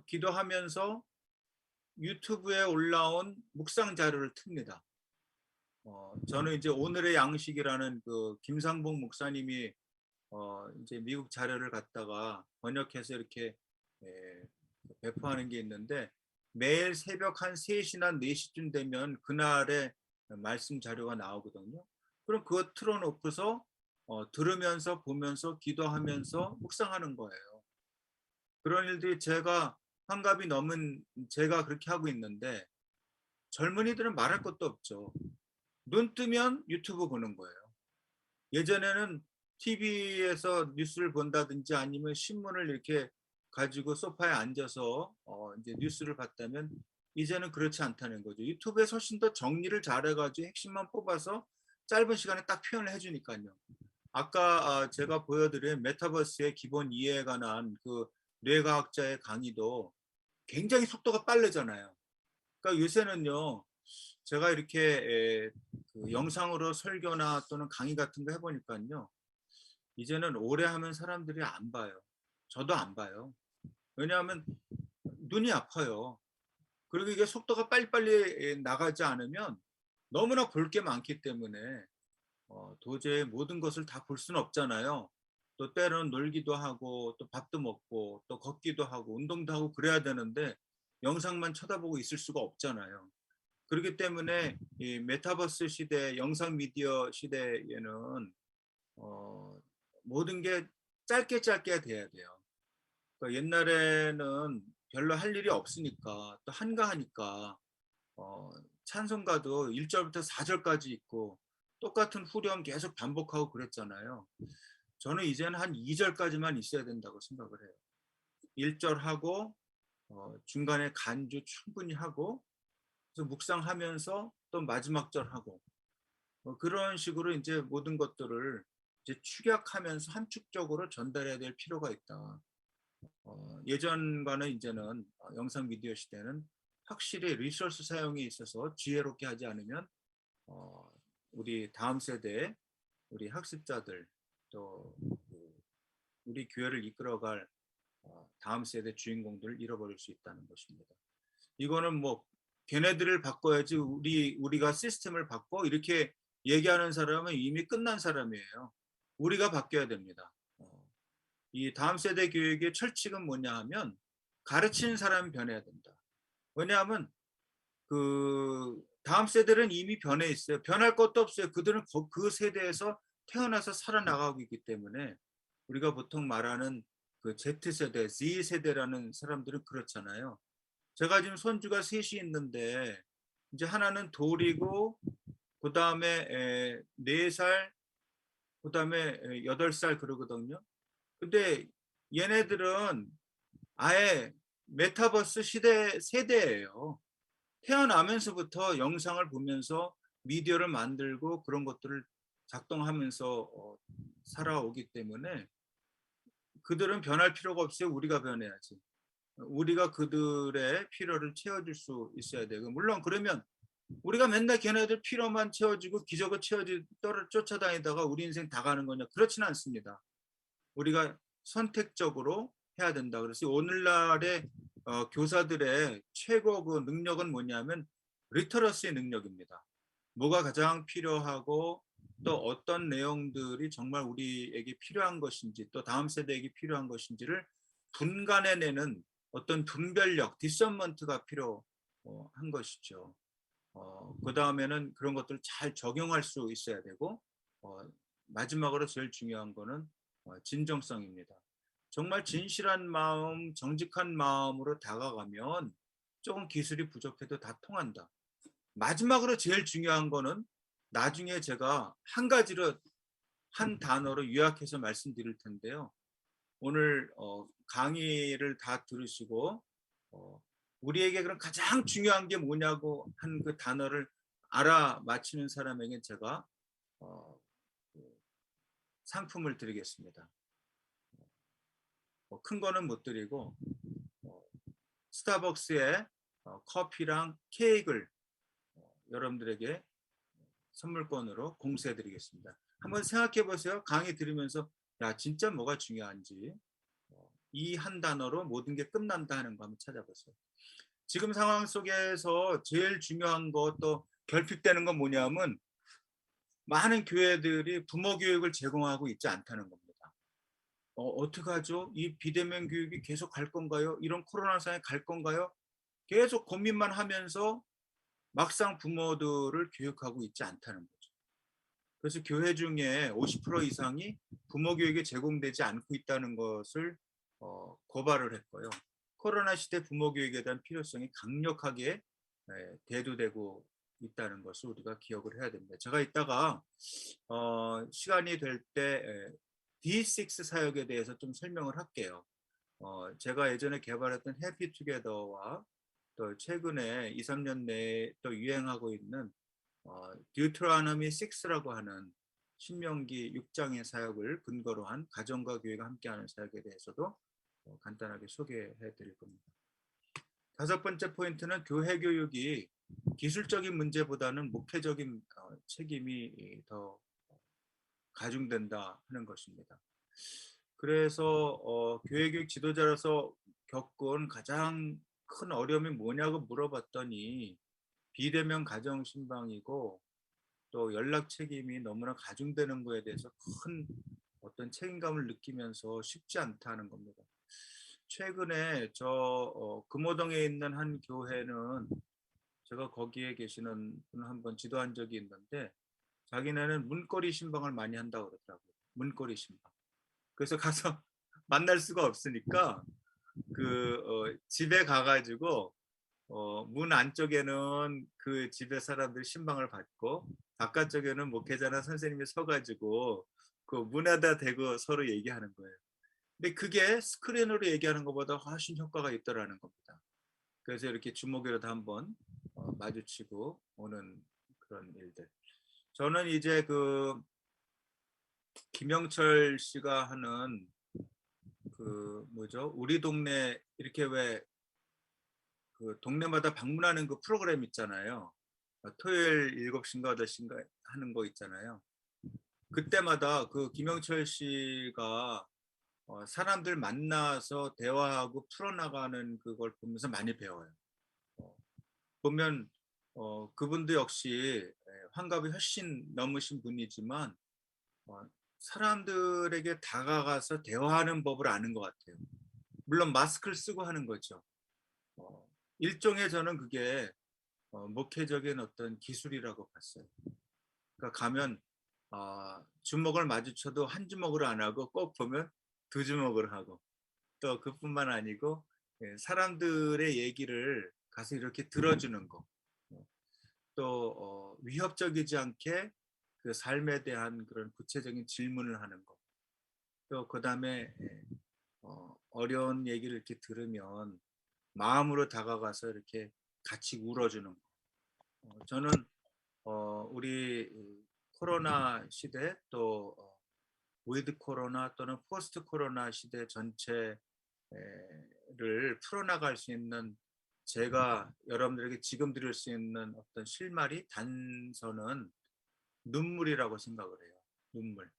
기도하면서 유튜브에 올라온 묵상 자료를 틉니다. 저는 이제 오늘의 양식이라는 그 김상봉 목사님이 이제 미국 자료를 갖다가 번역해서 이렇게 배포하는 게 있는데, 매일 새벽 한 3시나 4시쯤 되면 그날의 말씀 자료가 나오거든요. 그럼 그거 틀어놓고서 들으면서 보면서 기도하면서 묵상하는 거예요. 그런 일들이 제가 환갑이 넘은 제가 그렇게 하고 있는데, 젊은이들은 말할 것도 없죠. 눈 뜨면 유튜브 보는 거예요. 예전에는 TV에서 뉴스를 본다든지 아니면 신문을 이렇게 가지고 소파에 앉아서 이제 뉴스를 봤다면, 이제는 그렇지 않다는 거죠. 유튜브에서 훨씬 더 정리를 잘해가지고 핵심만 뽑아서 짧은 시간에 딱 표현을 해주니까요. 아까 제가 보여드린 메타버스의 기본 이해에 관한 그 뇌과학자의 강의도 굉장히 속도가 빠르잖아요. 그러니까 요새는요, 제가 이렇게 그 영상으로 설교나 또는 강의 같은 거 해보니까요, 이제는 오래 하면 사람들이 안 봐요. 저도 안 봐요. 왜냐하면 눈이 아파요. 그리고 이게 속도가 빨리빨리 나가지 않으면 너무나 볼 게 많기 때문에 도저히 모든 것을 다 볼 수는 없잖아요. 또 때로는 놀기도 하고 또 밥도 먹고 또 걷기도 하고 운동도 하고 그래야 되는데, 영상만 쳐다보고 있을 수가 없잖아요. 그렇기 때문에 이 메타버스 시대, 영상 미디어 시대에는 모든 게 짧게 돼야 돼요. 그러니까 옛날에는 별로 할 일이 없으니까 또 한가하니까 찬송가도 1절부터 4절까지 있고 똑같은 후렴 계속 반복하고 그랬잖아요. 저는 이제는 한 2절까지만 있어야 된다고 생각을 해요. 1절 하고 중간에 간주 충분히 하고, 그래서 묵상하면서 또 마지막 절 하고, 그런 식으로 이제 모든 것들을 이제 축약하면서 함축적으로 전달해야 될 필요가 있다. 예전과는 이제는 영상 미디어 시대는 확실히 리소스 사용에 있어서 지혜롭게 하지 않으면 우리 다음 세대, 우리 학습자들, 또 우리 교회를 이끌어갈 다음 세대 주인공들을 잃어버릴 수 있다는 것입니다. 이거는 뭐 걔네들을 바꿔야지 우리가 시스템을 바꿔 이렇게 얘기하는 사람은 이미 끝난 사람이에요. 우리가 바뀌어야 됩니다. 이 다음 세대 교육의 철칙은 뭐냐 하면, 가르치는 사람이 변해야 된다. 왜냐하면 그 다음 세대는 이미 변해 있어요. 변할 것도 없어요. 그들은 그 세대에서 태어나서 살아나가고 있기 때문에 우리가 보통 말하는 그 Z세대, Z세대라는 사람들은 그렇잖아요. 제가 지금 손주가 셋이 있는데 이제 하나는 돌이고 그다음에 4살, 그다음에 8살 그러거든요. 근데 얘네들은 아예 메타버스 시대 세대예요. 태어나면서부터 영상을 보면서 미디어를 만들고 그런 것들을 작동하면서 살아오기 때문에 그들은 변할 필요가 없어요. 우리가 변해야지. 우리가 그들의 필요를 채워줄 수 있어야 되고, 물론 그러면 우리가 맨날 걔네들 필요만 채워주고 기저귀 쫓아다니다가 우리 인생 다 가는 거냐? 그렇지는 않습니다. 우리가 선택적으로 해야 된다. 그래서 오늘날의 교사들의 최고 그 능력은 뭐냐면 리터러시의 능력입니다. 뭐가 가장 필요하고 또 어떤 내용들이 정말 우리에게 필요한 것인지 또 다음 세대에게 필요한 것인지를 분간해내는 어떤 분별력, 디서먼트가 필요한 것이죠. 그 다음에는 그런 것들을 잘 적용할 수 있어야 되고 마지막으로 제일 중요한 거는 진정성입니다. 정말 진실한 마음, 정직한 마음으로 다가가면 조금 기술이 부족해도 다 통한다. 마지막으로 제일 중요한 거는 나중에 제가 한 가지로 한 단어로 요약해서 말씀드릴 텐데요. 오늘 강의를 다 들으시고 우리에게 그럼 가장 중요한 게 뭐냐고 한 그 단어를 알아맞히는 사람에게 제가 상품을 드리겠습니다. 큰 거는 못 드리고 스타벅스의 커피랑 케이크를 여러분들에게 선물권으로 공수해 드리겠습니다. 한번 생각해 보세요. 강의 들으면서 야 진짜 뭐가 중요한지 이 한 단어로 모든 게 끝난다 하는 거 한번 찾아보세요. 지금 상황 속에서 제일 중요한 것도 결핍되는 건 뭐냐면 많은 교회들이 부모 교육을 제공하고 있지 않다는 겁니다. 어떡하죠? 이 비대면 교육이 계속 갈 건가요? 이런 코로나 상황에 갈 건가요? 계속 고민만 하면서 막상 부모들을 교육하고 있지 않다는 거죠. 그래서 교회 중에 50% 이상이 부모 교육이 제공되지 않고 있다는 것을 고발을 했고요. 코로나 시대 부모 교육에 대한 필요성이 강력하게 대두되고 있다는 것을 우리가 기억을 해야 됩니다. 제가 이따가 시간이 될 때 D6 사역에 대해서 좀 설명을 할게요. 제가 예전에 개발했던 해피투게더와 또 최근에 2, 3년 내에 또 유행하고 있는 Deuteronomy 6라고 하는 신명기 6장의 사역을 근거로 한 가정과 교회가 함께하는 사역에 대해서도 간단하게 소개해 드릴 겁니다. 5번째 포인트는 교회 교육이 기술적인 문제보다는 목회적인 책임이 더 가중된다 하는 것입니다. 그래서 교회 교육 지도자로서 겪은 가장 큰 어려움이 뭐냐고 물어봤더니 비대면 가정 신방이고 또 연락 책임이 너무나 가중되는 거에 대해서 큰 어떤 책임감을 느끼면서 쉽지 않다는 겁니다. 최근에 저 금호동에 있는 한 교회는 제가 거기에 계시는 분 한번 지도한 적이 있는데 자기네는 문고리 신방을 많이 한다고 그러더라고요. 문고리 신방. 그래서 가서 만날 수가 없으니까 집에 가가지고 문 안쪽에는 그 집에 사람들 신방을 받고 바깥쪽에는 목회자나 선생님이 서가지고 그 문에다 대고 서로 얘기하는 거예요. 근데 그게 스크린으로 얘기하는 것보다 훨씬 효과가 있더라는 겁니다. 그래서 이렇게 주목이라도 한번 마주치고 오는 그런 일들. 저는 이제 그 김영철 씨가 하는 그 뭐죠? 우리 동네 이렇게 왜 그 동네마다 방문하는 그 프로그램 있잖아요. 토요일 7시인가 8시인가 하는 거 있잖아요. 그때마다 그 김영철 씨가 사람들 만나서 대화하고 풀어나가는 그걸 보면서 많이 배워요. 보면 그분도 역시 환갑이 훨씬 넘으신 분이지만 사람들에게 다가가서 대화하는 법을 아는 것 같아요. 물론 마스크를 쓰고 하는 거죠. 일종의 저는 그게 목회적인 어떤 기술이라고 봤어요. 그러니까 가면 주먹을 마주쳐도 한 주먹으로 안 하고 꼭 보면 두 주먹으로 하고 또 그뿐만 아니고 사람들의 얘기를 가서 이렇게 들어주는 거. 또 위협적이지 않게 그 삶에 대한 그런 구체적인 질문을 하는 거. 또 그다음에 어려운 얘기를 이렇게 들으면 마음으로 다가가서 이렇게 같이 울어주는 거. 저는 우리 코로나 시대 또 위드 코로나 또는 포스트 코로나 시대 전체를 풀어나갈 수 있는 제가 여러분들에게 지금 드릴 수 있는 어떤 실마리 단서는 눈물이라고 생각을 해요. 눈물.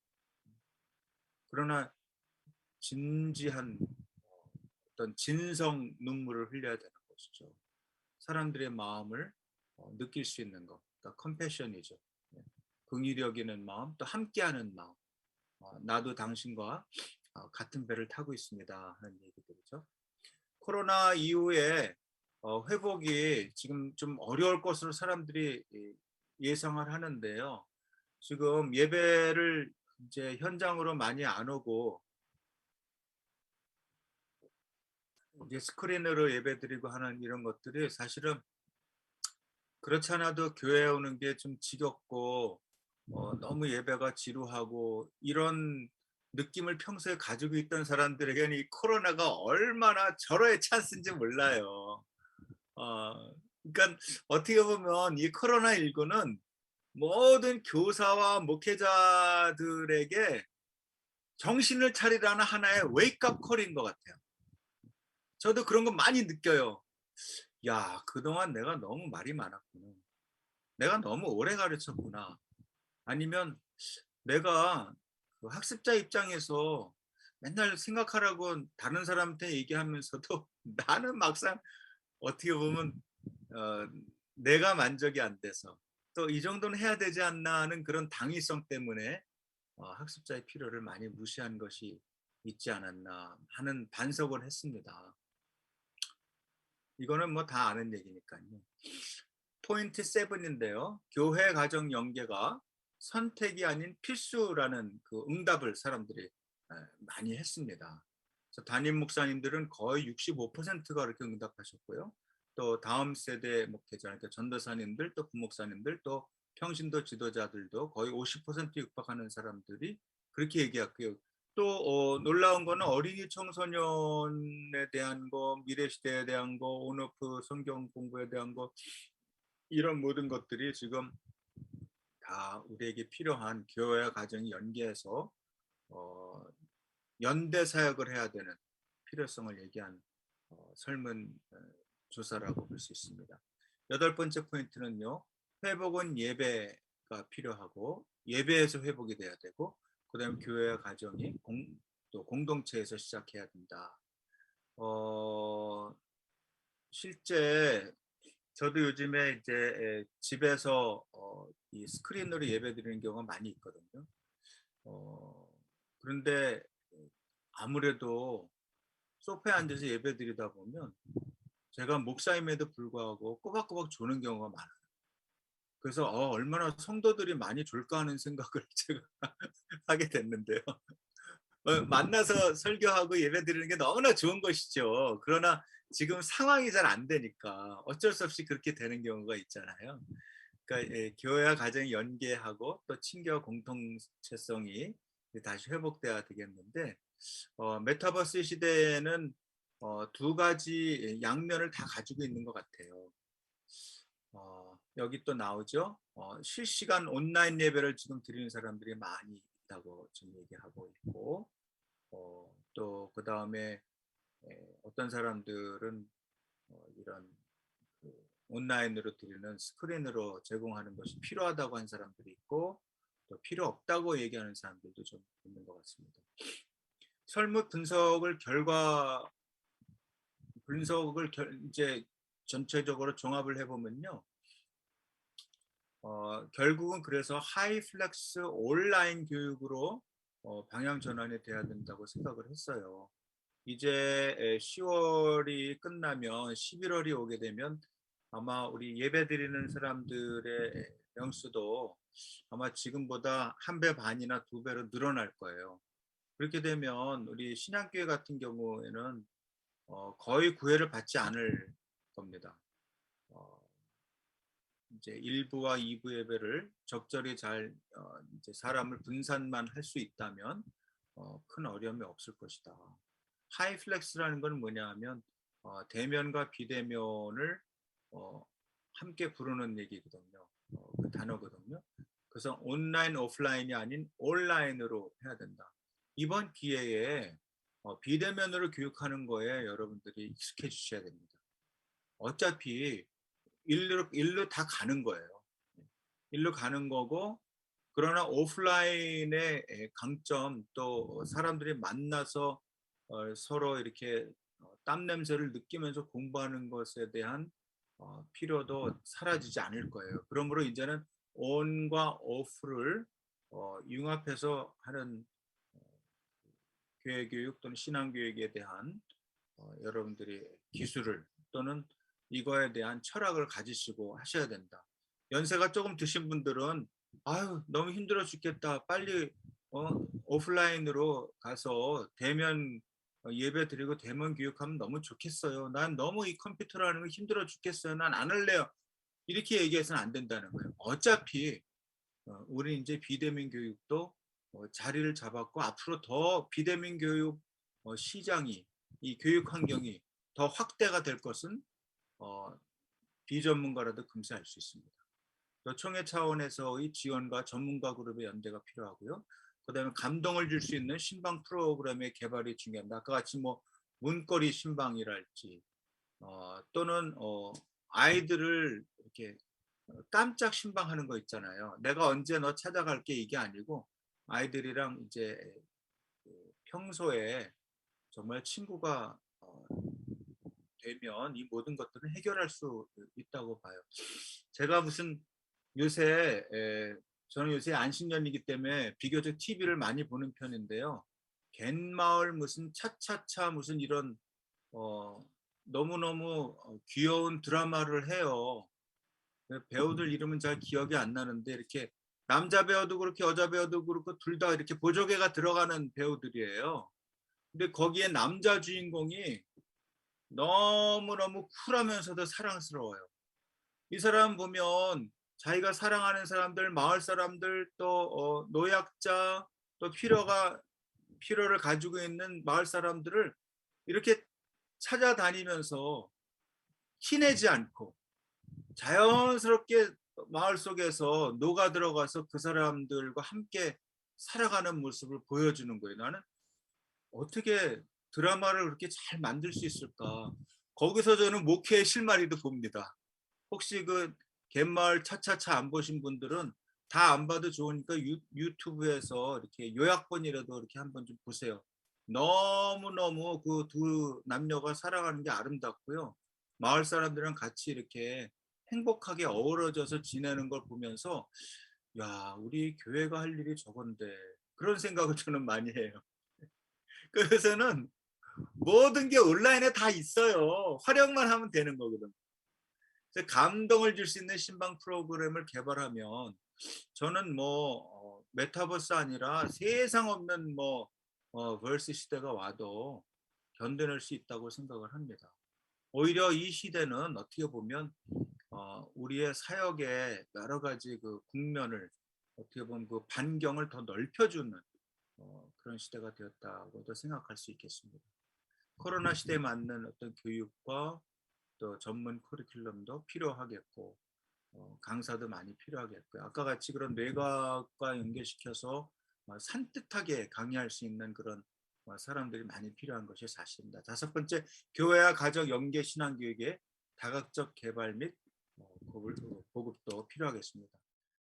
그러나 진지한 어떤 진성 눈물을 흘려야 되는 것이죠. 사람들의 마음을 느낄 수 있는 것. 그러니까 컴패션이죠. 긍휼히 여기는 마음, 또 함께하는 마음. 나도 당신과 같은 배를 타고 있습니다 하는 얘기들이죠. 코로나 이후에 회복이 지금 좀 어려울 것으로 사람들이 예상을 하는데요. 지금 예배를 이제 현장으로 많이 안 오고 이제 스크린으로 예배드리고 하는 이런 것들이 사실은 그렇지 않아도 교회에 오는 게 좀 지겹고 너무 예배가 지루하고 이런 느낌을 평소에 가지고 있던 사람들에게는 이 코로나가 얼마나 절호의 찬스인지 몰라요. 그러니까 어떻게 보면 이 코로나19는 모든 교사와 목회자들에게 정신을 차리라는 하나의 웨이크업 콜인 것 같아요. 저도 그런 거 많이 느껴요. 야, 그동안 내가 너무 말이 많았구나. 내가 너무 오래 가르쳤구나. 아니면 내가 그 학습자 입장에서 맨날 생각하라고 다른 사람한테 얘기하면서도 나는 막상 어떻게 보면 내가 만족이 안 돼서 또 이 정도는 해야 되지 않나 하는 그런 당위성 때문에 학습자의 필요를 많이 무시한 것이 있지 않았나 하는 반성을 했습니다. 이거는 뭐 다 아는 얘기니까요. 포인트 7인데요. 교회 가정 연계가 선택이 아닌 필수라는 그 응답을 사람들이 많이 했습니다. 그래서 담임 목사님들은 거의 65%가 이렇게 응답하셨고요. 또 다음 세대 목회자, 그러니까 전도사님들, 또 부목사님들, 또 평신도 지도자들도 거의 50% 육박하는 사람들이 그렇게 얘기했고요. 또 놀라운 거는 어린이 청소년에 대한 거, 미래시대에 대한 거, 온오프 성경 공부에 대한 거 이런 모든 것들이 지금 다 우리에게 필요한 교회와 가정이 연계해서 연대 사역을 해야 되는 필요성을 얘기한 설문 조사라고 볼 수 있습니다. 8번째 포인트는요. 회복은 예배가 필요하고 예배에서 회복이 돼야 되고 그다음에 교회와 가정이 또 공동체에서 시작해야 된다. 실제 저도 요즘에 이제 집에서 이 스크린으로 예배드리는 경우가 많이 있거든요. 그런데 아무래도 소파에 앉아서 예배드리다 보면 제가 목사임에도 불구하고 꼬박꼬박 조는 경우가 많아요. 그래서 얼마나 성도들이 많이 졸까 하는 생각을 제가 하게 됐는데요. 만나서 설교하고 예배드리는 게 너무나 좋은 것이죠. 그러나 지금 상황이 잘 안 되니까 어쩔 수 없이 그렇게 되는 경우가 있잖아요. 그러니까 교회와 가정이 연계하고 또 친교 공동체성이 다시 회복돼야 되겠는데 메타버스 시대에는 두 가지 양면을 다 가지고 있는 것 같아요. 여기 또 나오죠. 실시간 온라인 예배를 지금 드리는 사람들이 많이 있다고 지금 얘기하고 있고 또 그 다음에 어떤 사람들은 이런 그 온라인으로 드리는 스크린으로 제공하는 것이 필요하다고 하는 사람들이 있고 또 필요 없다고 얘기하는 사람들도 좀 있는 것 같습니다. 설문 분석을 이제 전체적으로 종합을 해보면요. 결국은 그래서 하이플렉스 온라인 교육으로 방향 전환이 돼야 된다고 생각을 했어요. 이제 10월이 끝나면 11월이 오게 되면 아마 우리 예배드리는 사람들의 명수도 아마 지금보다 1배 반이나 2배로 늘어날 거예요. 그렇게 되면 우리 신약교회 같은 경우에는 거의 구애를 받지 않을 겁니다. 이제 1부와 2부 예배를 적절히 잘 이제 사람을 분산만 할 수 있다면 큰 어려움이 없을 것이다. 하이플렉스라는 건 뭐냐 하면 대면과 비대면을 함께 부르는 얘기거든요. 그 단어거든요. 그래서 온라인 오프라인이 아닌 온라인으로 해야 된다. 이번 기회에 비대면으로 교육하는 거에 여러분들이 익숙해지셔야 됩니다. 어차피 일로 다 가는 거예요. 일로 가는 거고, 그러나 오프라인의 강점, 또 사람들이 만나서 서로 이렇게 땀 냄새를 느끼면서 공부하는 것에 대한 필요도 사라지지 않을 거예요. 그러므로 이제는 온과 오프를 융합해서 하는 교회 교육 또는 신앙 교육에 대한 여러분들이 기술을 또는 이거에 대한 철학을 가지시고 하셔야 된다. 연세가 조금 드신 분들은 아유 너무 힘들어 죽겠다. 빨리 오프라인으로 가서 대면 예배 드리고 대면 교육하면 너무 좋겠어요. 난 너무 이 컴퓨터라는 거 힘들어 죽겠어요. 난 안 할래요. 이렇게 얘기해서는 안 된다는 거예요. 어차피 우리 이제 비대면 교육도 자리를 잡았고 앞으로 더 비대면 교육 시장이 이 교육 환경이 더 확대가 될 것은 비전문가라도 금세 알 수 있습니다. 또 총회 차원에서의 지원과 전문가 그룹의 연대가 필요하고요. 그다음에 감동을 줄 수 있는 신방 프로그램의 개발이 중요합니다. 아까 같이 뭐 문거리 신방이랄지 또는 아이들을 이렇게 깜짝 신방하는 거 있잖아요. 내가 언제 너 찾아갈게 이게 아니고 아이들이랑 이제 평소에 정말 친구가 되면 이 모든 것들은 해결할 수 있다고 봐요. 제가 무슨 요새 저는 요새 안식년이기 때문에 비교적 TV를 많이 보는 편인데요. 갯마을 무슨 차차차 무슨 이런 너무너무 귀여운 드라마를 해요. 배우들 이름은 잘 기억이 안 나는데 이렇게 남자 배우도 그렇게 여자 배우도 그렇고 둘 다 이렇게 보조개가 들어가는 배우들이에요. 근데 거기에 남자 주인공이 너무너무 쿨하면서도 사랑스러워요. 이 사람 보면 자기가 사랑하는 사람들, 마을 사람들, 또 노약자, 또 필요를 가지고 있는 마을 사람들을 이렇게 찾아다니면서 티내지 않고 자연스럽게 마을 속에서 녹아 들어가서 그 사람들과 함께 살아가는 모습을 보여주는 거예요. 나는 어떻게 드라마를 그렇게 잘 만들 수 있을까? 거기서 저는 목회의 실마리도 봅니다. 혹시 그 갯마을 차차차 안 보신 분들은 다 안 봐도 좋으니까 유튜브에서 이렇게 요약본이라도 이렇게 한번 좀 보세요. 너무너무 그 두 남녀가 살아가는 게 아름답고요. 마을 사람들이랑 같이 이렇게 행복하게 어우러져서 지내는 걸 보면서 야, 우리 교회가 할 일이 저건데 그런 생각을 저는 많이 해요. 그래서는 모든 게 온라인에 다 있어요. 활용만 하면 되는 거거든. 감동을 줄 수 있는 신방 프로그램을 개발하면 저는 뭐 메타버스 아니라 세상 없는 뭐 벌스 시대가 와도 견뎌낼 수 있다고 생각을 합니다. 오히려 이 시대는 어떻게 보면 우리의 사역의 여러 가지 그 국면을 어떻게 보면 그 반경을 더 넓혀주는 그런 시대가 되었다고도 생각할 수 있겠습니다. 코로나 시대에 맞는 어떤 교육과 또 전문 커리큘럼도 필요하겠고 강사도 많이 필요하겠고요. 아까 같이 그런 뇌과학과 연계시켜서 산뜻하게 강의할 수 있는 그런 사람들이 많이 필요한 것이 사실입니다. 5번째, 교회와 가정 연계 신앙교육의 다각적 개발 및 보급도 필요하겠습니다.